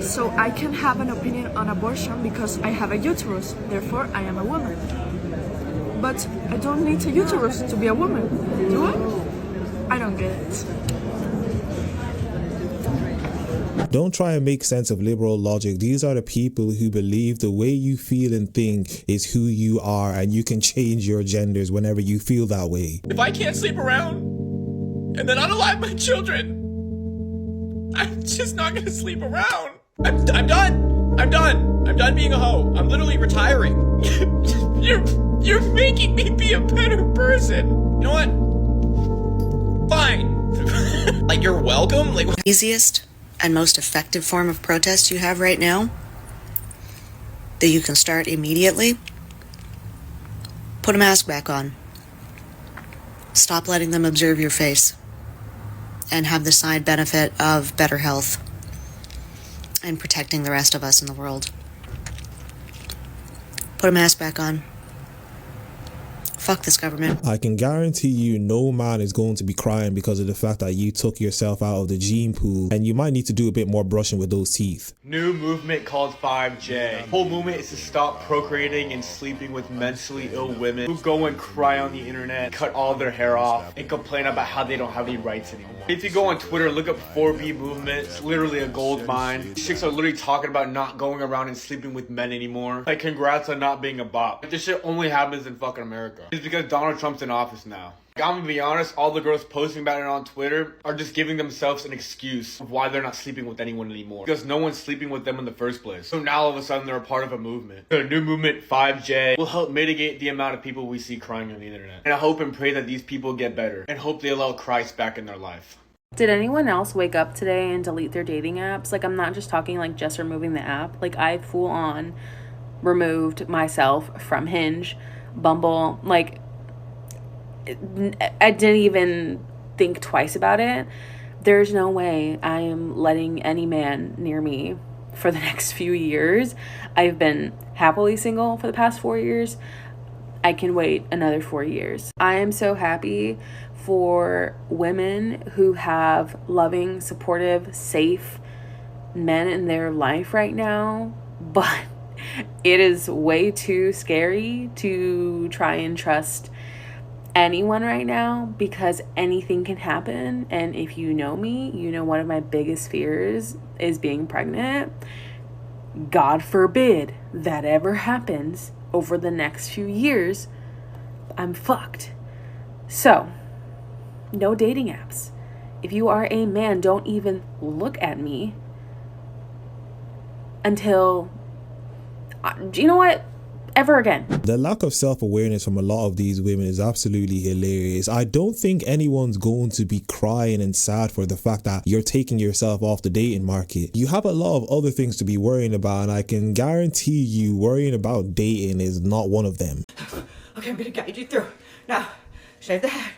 So I can have an opinion on abortion because I have a uterus, therefore I am a woman. But I don't need a uterus to be a woman, do I? I don't get it. Don't try and make sense of liberal logic. These are the people who believe the way you feel and think is who you are, and you can change your genders whenever you feel that way. If I can't sleep around and then unalive my children, I'm just not gonna sleep around. I'm done. I'm done being a hoe. I'm literally retiring. You're making me be a better person. You know what? Fine. Like, you're welcome. Like, easiest and most effective form of protest you have right now that you can start immediately, put a mask back on. Stop letting them observe your face and have the side benefit of better health and protecting the rest of us in the world. Put a mask back on. Fuck this government. I can guarantee you no man is going to be crying because of the fact that you took yourself out of the gene pool, and you might need to do a bit more brushing with those teeth. New movement called 5J. Whole movement is to stop procreating and sleeping with mentally ill women who go and cry on the internet, cut all their hair off, and complain about how they don't have any rights anymore. If you go on Twitter, look up 4B movement. It's literally a gold mine. Chicks are literally talking about not going around and sleeping with men anymore. Like, congrats on not being a bop. This shit only happens in fucking America. It's because Donald Trump's in office now. Like, I'm gonna be honest, all the girls posting about it on Twitter are just giving themselves an excuse of why they're not sleeping with anyone anymore. Because no one's sleeping with them in the first place. So now all of a sudden they're a part of a movement. The new movement, 5J, will help mitigate the amount of people we see crying on the internet. And I hope and pray that these people get better. And hope they allow Christ back in their life. Did anyone else wake up today and delete their dating apps? Like, I'm not just talking like just removing the app. Like, I full on removed myself from Hinge, Bumble. Like, I didn't even think twice about it. There's no way I am letting any man near me for the next few years. I've been happily single for the past 4 years. I can wait another 4 years. I am so happy for women who have loving, supportive, safe men in their life right now, but it is way too scary to try and trust anyone right now because anything can happen. And if you know me, you know one of my biggest fears is being pregnant. God forbid that ever happens over the next few years. I'm fucked. So, no dating apps. If you are a man, don't even look at me until, you know what? Ever again. The lack of self-awareness from a lot of these women is absolutely hilarious. I don't think anyone's going to be crying and sad for the fact that you're taking yourself off the dating market. You have a lot of other things to be worrying about, and I can guarantee you worrying about dating is not one of them. Okay, I'm gonna guide you through. Now, shave the head.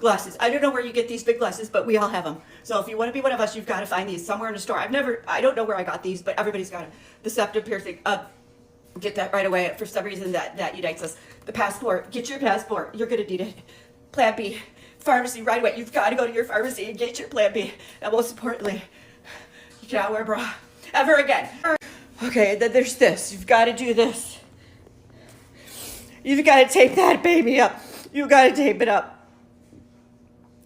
Glasses. I don't know where you get these big glasses, but we all have them. So if you want to be one of us, you've got to find these somewhere in a store. I don't know where I got these, but everybody's got them. The septum piercing. Get that right away. For some reason, that unites us. The passport. Get your passport. You're gonna need it. Plan B. Pharmacy right away. You've got to go to your pharmacy and get your Plan B. And most importantly, you cannot wear a bra ever again. Okay, then there's this. You've got to do this. You've got to tape that baby up. You got to tape it up.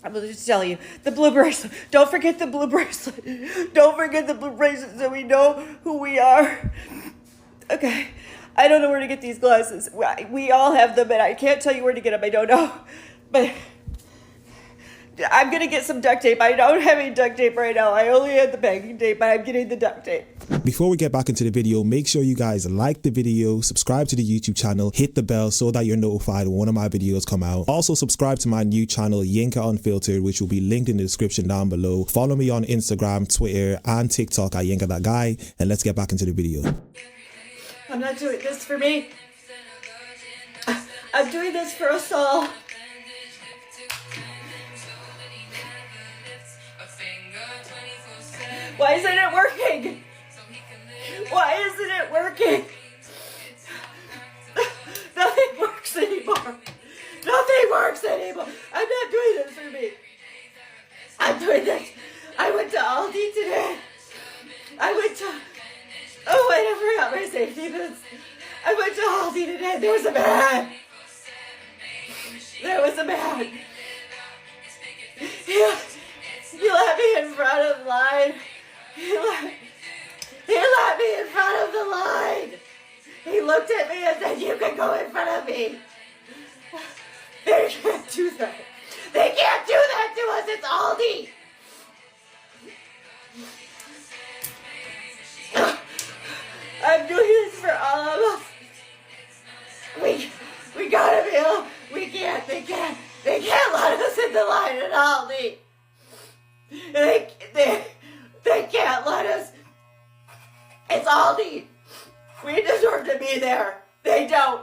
I'm going to just tell you, the blue bracelet. Don't forget the blue bracelet. Don't forget the blue bracelet so we know who we are. Okay, I don't know where to get these glasses. We all have them, and I can't tell you where to get them. I don't know. But I'm going to get some duct tape. I don't have any duct tape right now. I only had the packing tape, but I'm getting the duct tape. Before we get back into the video, make sure you guys like the video, subscribe to the YouTube channel, hit the bell so that you're notified when one of my videos come out. Also subscribe to my new channel, Yinka Unfiltered, which will be linked in the description down below. Follow me on Instagram, Twitter, and TikTok at YinkaThatGuy, and let's get back into the video. I'm not doing this for me. I'm doing this for us all. Why isn't it working? Why isn't it working? Nothing works anymore. Nothing works anymore. I'm not doing this for me. I'm doing this. I went to Aldi today. I went to safety boots. I went to Halsey today. There was a man. There was a man. He let me in front of the line. He let me in front of the line. He looked at me and said, "You can go in front of me." They can't do that. They can't do that to us. It's Aldi. I'm doing this for all of us. We gotta be able. We can't. They can't let us in the line at Aldi. They can't let us. It's Aldi. We deserve to be there. They don't.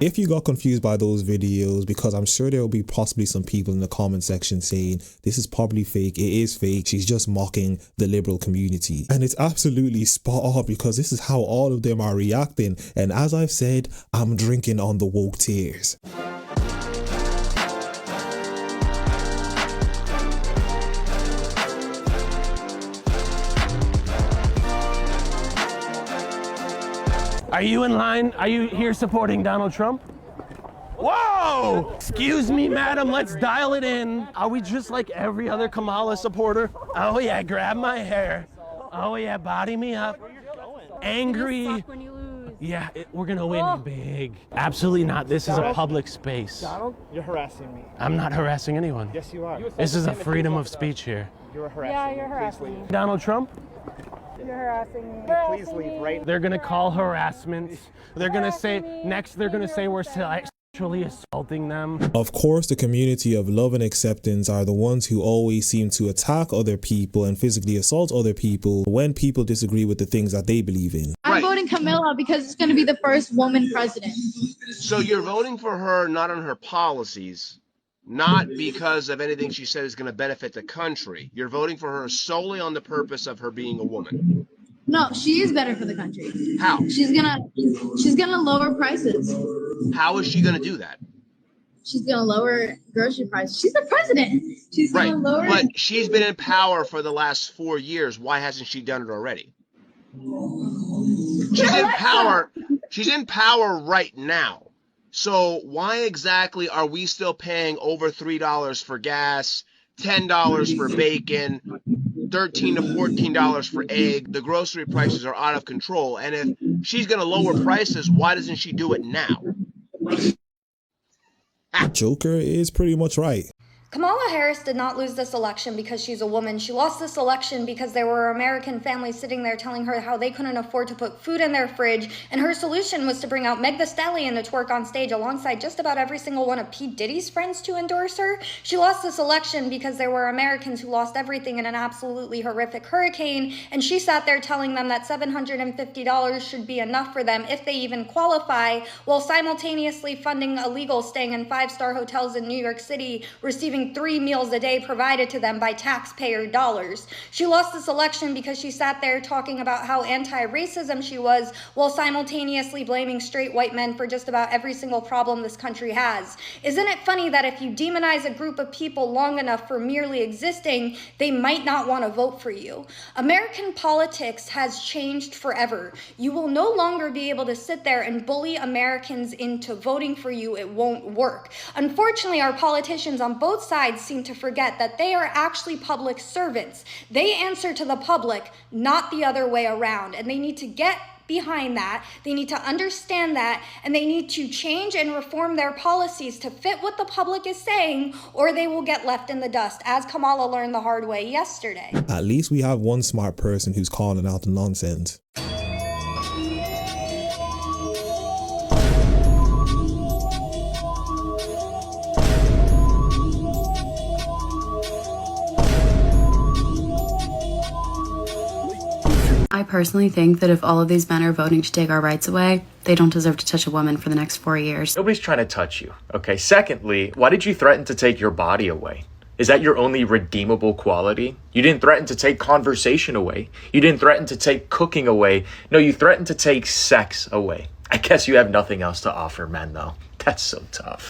If you got confused by those videos, because I'm sure there will be possibly some people in the comment section saying this is probably fake, it is fake, she's just mocking the liberal community. And it's absolutely spot on, because this is how all of them are reacting. And as I've said, I'm drinking on the woke tears. Are you in line? Are you here supporting Donald Trump? Whoa! Excuse me, madam, let's dial it in. Are we just like every other Kamala supporter? Oh yeah, grab my hair. Oh yeah, body me up. Angry. Yeah, we're gonna win big. Absolutely not. This is a public space. Donald, you're harassing me. I'm not harassing anyone. Yes, you are. This is a freedom of speech here. You're harassing me. Yeah, you're harassing me. Donald Trump? You're harassing me. Please leave right now. They're gonna call harassment. They're gonna say, next they're gonna say we're sexually assaulting them. Of course, the community of love and acceptance are the ones who always seem to attack other people and physically assault other people when people disagree with the things that they believe in. I'm voting Camilla because it's going to be the first woman president. So you're voting for her not on her policies, not because of anything she said is going to benefit the country. You're voting for her solely on the purpose of her being a woman. No, she is better for the country. How? She's gonna lower prices. How is she going to do that? She's gonna lower grocery prices. She's the president. She's Right, gonna lower. but she's been in power for the last 4 years. Why hasn't she done it already? She's in power. She's in power right now. So why exactly are we still paying over $3 for gas, $10 for bacon, $13 to $14 for egg? The grocery prices are out of control. And if she's going to lower prices, why doesn't she do it now? Joker is pretty much right. Kamala Harris did not lose this election because she's a woman. She lost this election because there were American families sitting there telling her how they couldn't afford to put food in their fridge, and her solution was to bring out Meg Thee Stallion to twerk on stage alongside just about every single one of P. Diddy's friends to endorse her. She lost this election because there were Americans who lost everything in an absolutely horrific hurricane, and she sat there telling them that $750 should be enough for them if they even qualify, while simultaneously funding illegals staying in 5-star hotels in New York City, receiving 3 meals a day provided to them by taxpayer dollars. She lost this election because she sat there talking about how anti-racism she was, while simultaneously blaming straight white men for just about every single problem this country has. Isn't it funny that if you demonize a group of people long enough for merely existing, they might not want to vote for you? American politics has changed forever. You will no longer be able to sit there and bully Americans into voting for you. It won't work. Unfortunately, our politicians on both sides seem to forget that they are actually public servants. They answer to the public, not the other way around. And they need to get behind that. They need to understand that, and they need to change and reform their policies to fit what the public is saying, or they will get left in the dust, as Kamala learned the hard way yesterday. At least we have one smart person who's calling out the nonsense. I personally think that if all of these men are voting to take our rights away, they don't deserve to touch a woman for the next 4 years. Nobody's trying to touch you, okay? Secondly, why did you threaten to take your body away? Is that your only redeemable quality? You didn't threaten to take conversation away. You didn't threaten to take cooking away. No, you threatened to take sex away. I guess you have nothing else to offer men, though. That's so tough.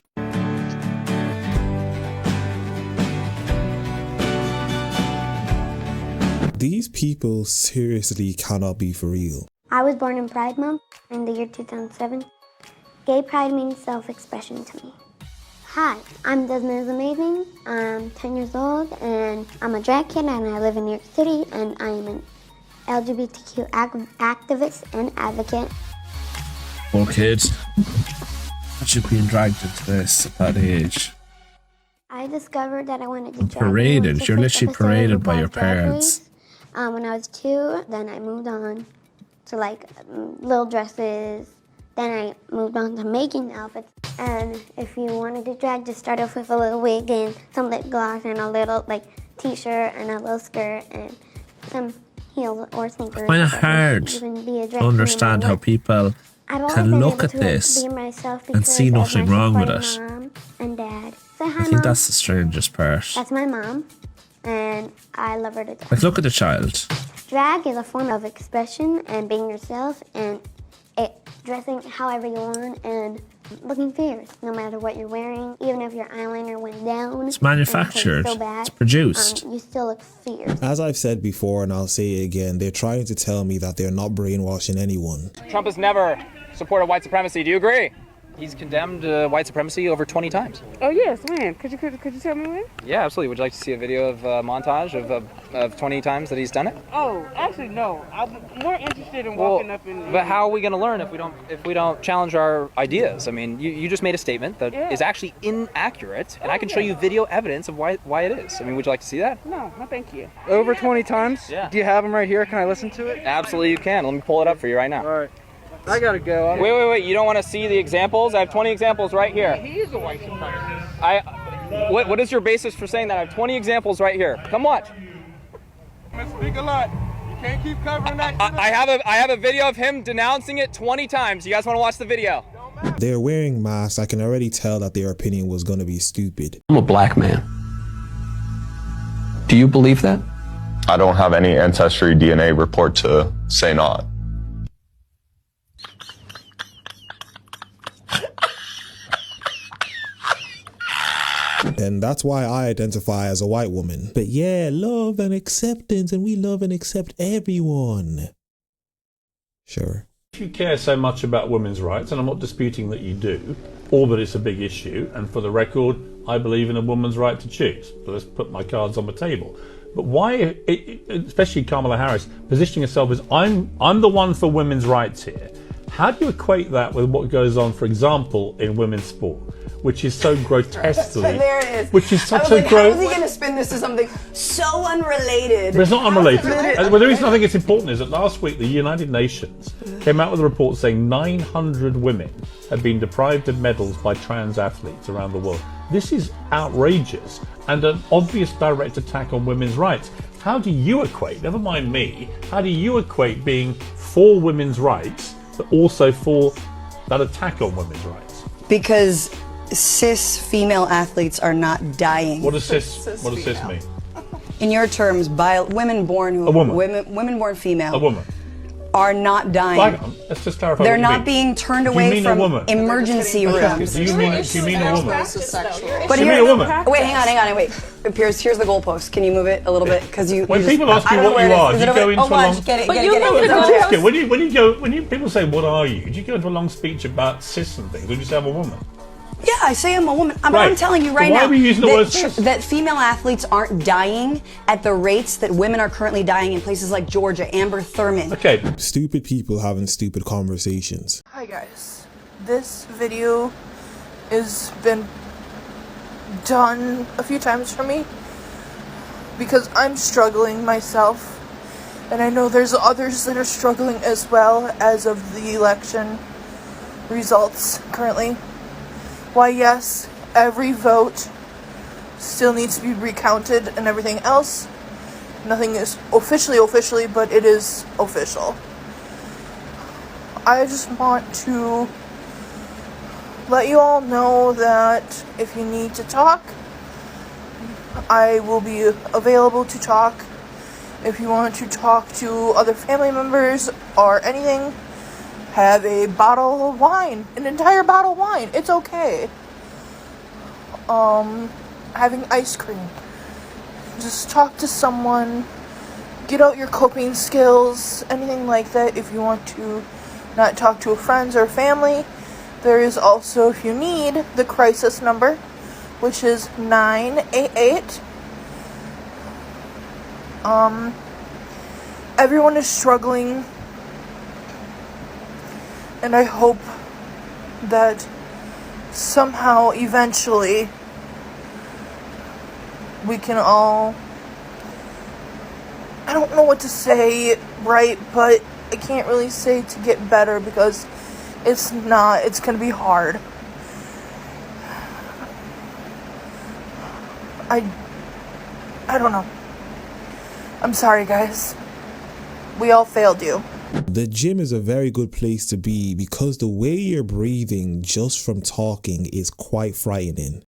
These people seriously cannot be for real. I was born in Pride Month in the year 2007. Gay pride means self-expression to me. Hi, I'm Desmond is Amazing. I'm 10 years old and I'm a drag kid and I live in New York City and I am an LGBTQ activist and advocate. Poor kids. Imagine being dragged into this at that age. I discovered that I wanted to drag. Paraded. You're literally paraded by your parents. When I was 2, then I moved on to like little dresses. Then I moved on to making outfits. And if you wanted to drag, just start off with a little wig and some lip gloss and a little like t-shirt and a little skirt and some heels or sneakers. It's kind of hard to understand how people can look at this and see nothing wrong with it. Mom and dad. Say hi, I think Mom. that's the strangest part. That's my mom, and I love her to death. Like, look at the child. Drag is a form of expression and being yourself and dressing however you want and looking fierce, no matter what you're wearing. Even if your eyeliner went down, It's manufactured. so bad, It's produced. you still look fierce. As I've said before, and I'll say it again, they're trying to tell me that they're not brainwashing anyone. Trump has never supported white supremacy. Do you agree? He's condemned white supremacy over 20 times. Oh yes, when? Could you tell me when? Yeah, absolutely. Would you like to see a video of montage of 20 times that he's done it? Oh, actually no. I'm more interested in walking up in. But how are we going to learn if we don't challenge our ideas? I mean, you just made a statement that is actually inaccurate, and I can show you video evidence of why it is. I mean, would you like to see that? No, thank you. Over 20 times? Yeah. Do you have them right here? Can I listen to it? Absolutely, you can. Let me pull it up for you right now. All right. I gotta go. Wait. You don't want to see the examples? I have 20 examples right here. He is a white supremacist. What is your basis for saying that? I have 20 examples right here. Come watch. Speak a lot. You can't keep covering that. I have a video of him denouncing it 20 times. You guys want to watch the video? They're wearing masks. I can already tell that their opinion was going to be stupid. I'm a black man. Do you believe that? I don't have any ancestry DNA report to say not. And that's why I identify as a white woman. But yeah, love and acceptance, and we love and accept everyone. Sure. If you care so much about women's rights, and I'm not disputing that you do, or that it's a big issue, and for the record, I believe in a woman's right to choose. So let's put my cards on the table. But why, especially Kamala Harris, positioning herself as I'm the one for women's rights here. How do you equate that with what goes on, for example, in women's sport, which is so grotesquely, there it is. which is such I was a how is he going to spin this to something so unrelated? But it's not unrelated. Well, the reason I think it's important is that last week the United Nations came out with a report saying 900 women have been deprived of medals by trans athletes around the world. This is outrageous and an obvious direct attack on women's rights. How do you equate, never mind me, how do you equate being for women's rights but also for that attack on women's rights? Because cis female athletes are not dying. What does cis mean? In your terms, women born female. A woman. Are not dying. Let's just clarify. They're what you not mean. being turned Do you away mean from a woman? emergency rooms. Do you mean a woman? But Do you mean a woman? Wait, hang on, wait. Here's the goalpost. Can you move it a little bit? Because when people ask you what you are, do you go into a long? Get it. When people say what are you, do you go into a long speech about cis and things? Or do you say I'm a woman? Yeah, I say I'm a woman. But Right. I'm telling you right So why now are we using the word cis? that female athletes aren't dying at the rates that women are currently dying in places like Georgia. Amber Thurman. Okay. Stupid people having stupid conversations. Hi guys, this video has been done a few times for me because I'm struggling myself, and I know there's others that are struggling as well as of the election results currently. Why, yes, every vote still needs to be recounted and everything else. Nothing is officially, but it is official. I just want to let you all know that if you need to talk, I will be available to talk. If you want to talk to other family members or anything, have a bottle of wine, an entire bottle of wine. It's okay. Having ice cream. Just talk to someone get out your coping skills, anything like that. If you want to not talk to friends or family, there is also, if you need, the crisis number, which is 988. Everyone is struggling, and I hope that somehow, eventually, we can all, I don't know what to say, right, but I can't really say to get better, because it's not, it's gonna be hard. I don't know. I'm sorry, guys. We all failed you. The gym is a very good place to be because the way you're breathing just from talking is quite frightening.